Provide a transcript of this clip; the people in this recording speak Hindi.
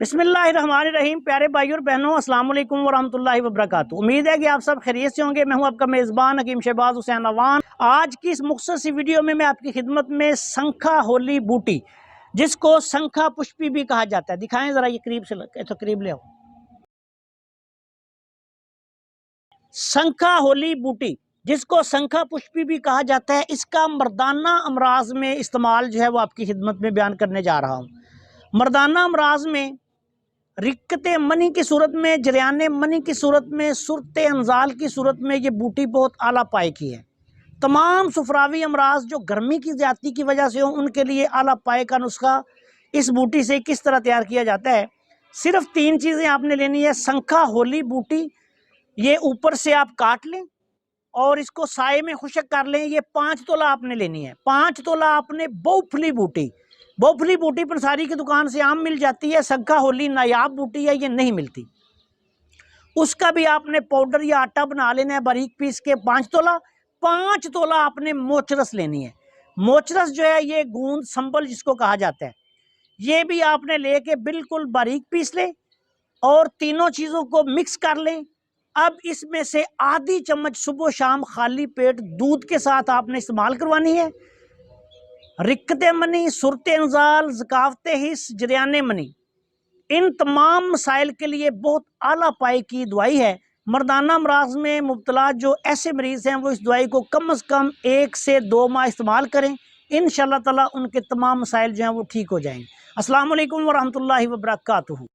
बिस्मिल्लाहिर्रहमानिर्रहीम। प्यारे भाई और बहनों, अस्सलाम वालेकुम वरहमतुल्लाहि वबरकातुहू। उम्मीद है कि आप सब खैरियत से होंगे। मैं हूं आपका मेज़बान हकीम शहबाज हुसैन अवान। आज की इस मुख्तसर सी वीडियो में मैं आपकी खिदमत में शंखा होली बूटी, जिसको शंखा पुष्पी भी कहा जाता है, दिखाएं जरा। ये करीब से तो करीब ले आओ। शंखा होली बूटी, जिसको शंखा पुष्पी भी कहा जाता है, इसका मर्दाना अमराज में इस्तेमाल जो है वो आपकी खिदमत में बयान करने जा रहा हूँ। मर्दाना अमराज में रिक्कत मनी की सूरत में, जरियान मनी की सूरत में, सुरत अंजाल की सूरत में ये बूटी बहुत आला पाए की है। तमाम सुफरावी अमराज जो गर्मी की ज़्यादती की वजह से हो, उनके लिए आला पाए का नुस्खा इस बूटी से किस तरह तैयार किया जाता है। सिर्फ 3 चीज़ें आपने लेनी है। शंखा होली बूटी, ये ऊपर से आप काट लें और इसको साए में खुशक कर लें। ये 5 तोला आपने लेनी है। 5 तोला आपने बहुफली बूटी, बहुफली बूटी पंसारी की दुकान से आम मिल जाती है। शंखा होली नायाब बूटी है, ये नहीं मिलती। उसका भी आपने पाउडर या आटा बना लेना है बारीक पीस के। 5 तोला। 5 तोला आपने मोचरस लेनी है। मोचरस जो है ये गूंद संबल जिसको कहा जाता है, ये भी आपने लेके बिल्कुल बारीक पीस लें और तीनों चीज़ों को मिक्स कर लें। अब इसमें से आधी चम्मच सुबह शाम खाली पेट दूध के साथ आपने इस्तेमाल करवानी है। रिक्कत मनी, सुरत अंजाल, ज़कावत हिस्स, जरियान मनी, इन तमाम मसाइल के लिए बहुत आला पाए की दवाई है। मर्दाना अमराज में मुब्तला जो ऐसे मरीज़ हैं वो इस दवाई को कम से कम 1 से 2 माह इस्तेमाल करें। इंशाअल्लाह ताला उनके तमाम मसाइल जो हैं वो ठीक हो जाएंगे। अस्सलाम वालेकुम वरहमतुल्लाहि वबरकातुहू।